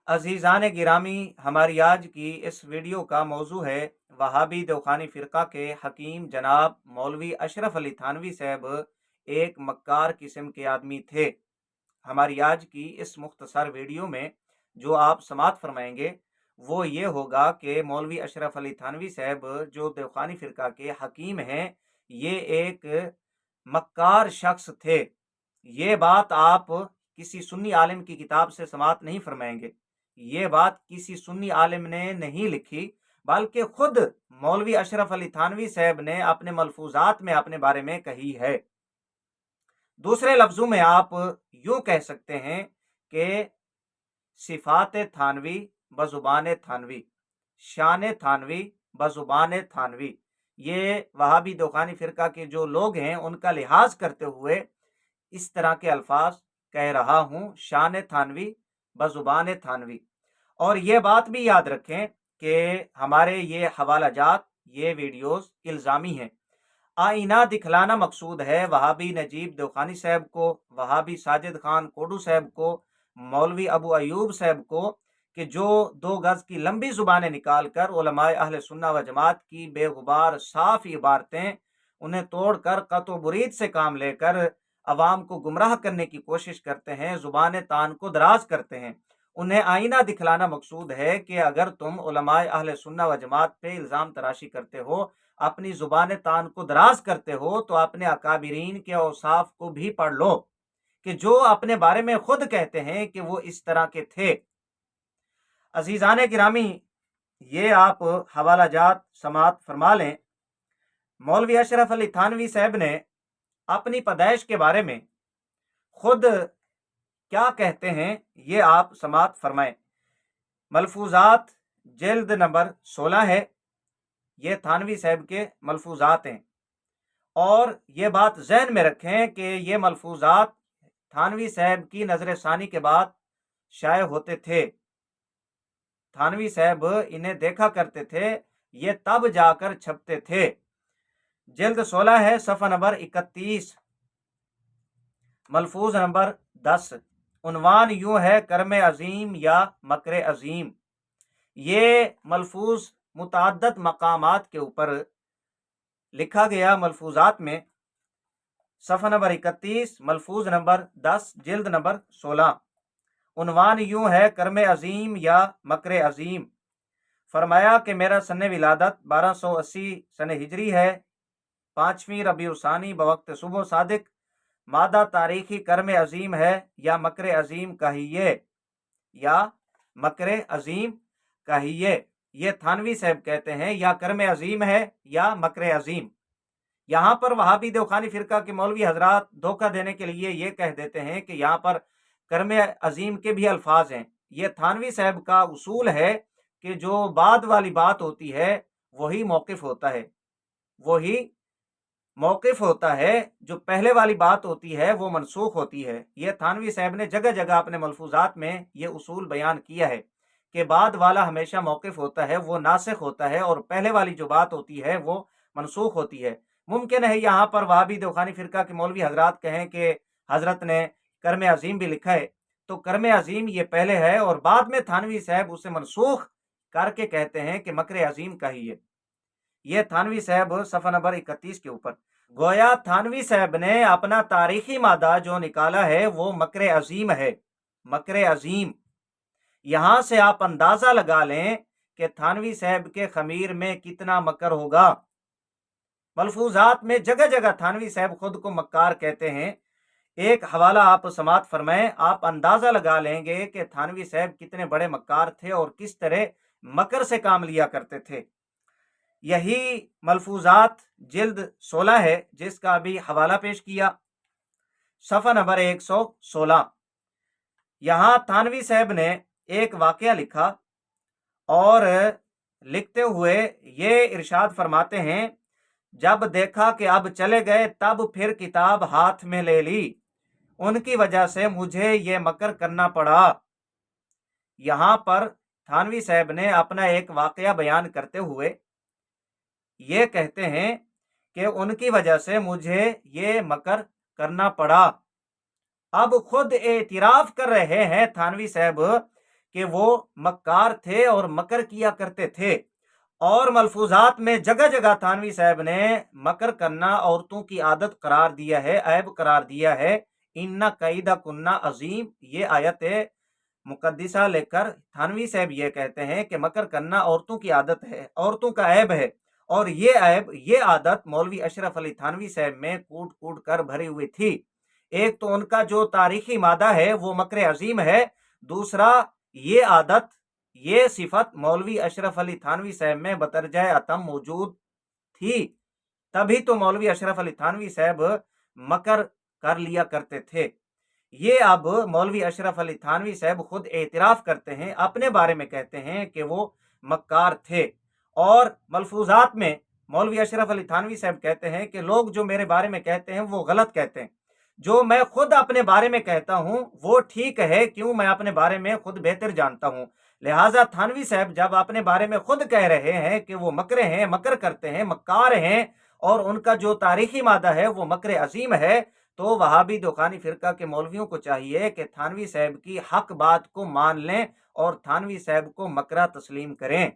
अजीज़ान गिरामी, हमारी आज की इस वीडियो का मौजू है वहाबी दौखानी फ़िरक़ा के हकीम जनाब मौलवी अशरफ अली थानवी साहब एक मक्कार किस्म के आदमी थे। हमारी आज की इस मुख्तसर वीडियो में जो आप समात फरमाएंगे वो ये होगा कि मौलवी अशरफ अली थानवी साहब जो दौखानी फ़िरक़ा के हकीम हैं, ये एक मक्कार शख्स थे। ये बात आप किसी सुन्नी आलिम की किताब से समात नहीं फरमाएंगे। ये बात किसी सुन्नी आलिम ने नहीं लिखी, बल्कि खुद मौलवी अशरफ अली थानवी साहब ने अपने मलफूजात में अपने बारे में कही है। दूसरे लफ्जों में आप यूं कह सकते हैं कि सिफात थानवी बजुबान थानवी, शान थानवी बजुबान थानवी, ये वहाबी दौखानी फ़िरक़ा के जो लोग हैं उनका लिहाज करते हुए इस तरह के अल्फाज कह रहा हूँ, शान थानवी बजुबान थानवी। और ये बात भी याद रखें कि हमारे ये हवाला जात, ये वीडियोस इल्ज़ामी हैं। आईना दिखलाना मकसूद है वहाबी नजीब दौखानी साहब को, वहाबी साजिद खान कोडू साहब को, मौलवी अबू अयूब साहब को, कि जो 2 गज़ की लंबी ज़ुबानें निकाल कर उलमाए अहले सुन्ना व जमात की बेगुबार साफ़ इबारतें उन्हें तोड़कर क़त्व बुरीद से काम लेकर अवाम को गुमराह करने की कोशिश करते हैं, ज़ुबान तान को दराज करते हैं। उन्हें आईना दिखलाना मकसूद है कि अगर तुम उलमाए अहले सुन्ना व जमात पे इल्ज़ाम तराशी करते हो, अपनी ज़ुबान तान को दराज करते हो, तो अपने अकाबिरीन के औसाफ को भी पढ़ लो कि जो अपने बारे में खुद कहते हैं कि वो इस तरह के थे। अजीज़ान गिरामी, ये आप हवाला जात समात फरमा लें। मौलवी अशरफ अली थानवी साहब ने अपनी पैदाइश के बारे में खुद क्या कहते हैं ये आप समात फरमाएं। मलफूजात जिल्द नंबर 16 है, ये थानवी साहब के मलफूजात हैं। और ये बात जहन में रखें कि ये मलफूजात थानवी साहब की नजर सानी के बाद शाये होते थे। थानवी साहब इन्हें देखा करते थे, ये तब जाकर छपते थे। जिल्द 16 है, सफ़ा नंबर 31, मलफूज नंबर 10। उन्वान यूं है, कर्म अजीम या मकर अजीम। ये मलफूज मुतअद्दद मकामात के ऊपर लिखा गया मलफूजात में, सफ़ा नंबर 31, मलफूज नंबर 10, जिल्द नंबर 16। उन्वान यूं है, कर्म अजीम या मकर अजीम। फरमाया कि मेरा सन विलादत 1280 सन हिजरी है, 5वीं रबीउसानी बवक्त सुबह सादिक। मादा तारीखी कर्म अजीम है या मकर अजीम कहिए, या मकर अजीम कहिए। ये थानवी साहब कहते हैं या कर्म अजीम है या मकर अजीम। यहाँ पर वहाबी दौखानी फ़िरक़ा के मौलवी हजरात धोखा देने के लिए ये कह देते हैं कि यहाँ पर कर्म अजीम के भी अल्फाज हैं। ये थानवी साहब का उसूल है कि जो बाद वाली बात होती है वही मौक़िफ़ होता है, वही मौक़िफ़ होता है। जो पहले वाली बात होती है वो मनसूख होती है। ये थानवी साहब ने जगह जगह अपने मलफूजात में ये उसूल बयान किया है कि बाद वाला हमेशा मौक़िफ़ होता है, वो नासिख होता है, और पहले वाली जो बात होती है वो मनसूख होती है। मुमकिन है यहाँ पर वहाबी दौखानी फ़िरक़ा के मौलवी हजरात कहें कि हज़रत ने कर्म अजीम भी लिखा है, तो कर्म अजीम ये पहले है और बाद में थानवी साहब उसे मनसूख करके कहते हैं कि मकर अजीम कहिए। ये थानवी साहब सफ़ा नंबर 31 के ऊपर। गोया थानवी साहब ने अपना तारीखी मादा जो निकाला है वो मकर अजीम है, मकर अजीम। यहाँ से आप अंदाज़ा लगा लें कि थानवी साहब के खमीर में कितना मकर होगा। मलफूजात में जगह जगह थानवी साहब खुद को मक्कार कहते हैं। एक हवाला आप समात फरमाएं, आप अंदाज़ा लगा लेंगे कि थानवी साहब कितने बड़े मक्कार थे और किस तरह मकर से काम लिया करते थे। यही मलफूजात जिल्द 16 है जिसका अभी हवाला पेश किया, सफ़ा नंबर 116। यहाँ थानवी साहब ने एक वाक़या लिखा और लिखते हुए ये इरशाद फरमाते हैं, जब देखा कि अब चले गए तब फिर किताब हाथ में ले ली, उनकी वजह से मुझे ये मकर करना पड़ा। यहाँ पर थानवी साहब ने अपना एक वाक़या बयान करते हुए ये कहते हैं कि उनकी वजह से मुझे ये मकर करना पड़ा। अब खुद एतराफ़ कर रहे हैं थानवी साहब کہ वो मक्कार थे और मकर किया करते थे। और मलफूजात में जगह जगह थानवी साहब ने मकर करना औरतों की आदत करार दिया है, ऐब करार दिया है। इन्ना कैदा कुन्ना अजीम, ये आयत मुकद्दिसा लेकर थानवी साहब ये कहते हैं कि मकर करना औरतों की आदत है, औरतों का ऐब है। और ये ऐब, ये आदत मौलवी अशरफ अली थानवी साहब में कूट कूट कर भरी हुई थी। एक तो उनका जो तारीखी मादा है वो मकर अजीम है, दूसरा ये आदत, ये सिफत मौलवी अशरफ अली थानवी साहब में बतरजाए अतम मौजूद थी। तभी तो मौलवी अशरफ अली थानवी साहब मकर कर लिया करते थे। ये अब मौलवी अशरफ अली थानवी साहब खुद एतराफ़ करते हैं, अपने बारे में कहते हैं कि वो मक्कार थे। और मलफूजात में मौलवी अशरफ अली थानवी साहब कहते हैं कि लोग जो मेरे बारे में कहते हैं वो गलत कहते हैं, जो मैं खुद अपने बारे में कहता हूँ वो ठीक है, क्यों, मैं अपने बारे में खुद बेहतर जानता हूँ। लिहाजा थानवी साहब जब अपने बारे में खुद कह रहे हैं कि वो मकरे हैं, मकर करते हैं, मक्कार हैं, और उनका जो तारीखी मादा है वो मकर अजीम है, तो वहाबी दोखानी फिरका के मौलवियों को चाहिए कि थानवी साहब की हक बात को मान लें और थानवी साहब को मकरा तस्लीम करें।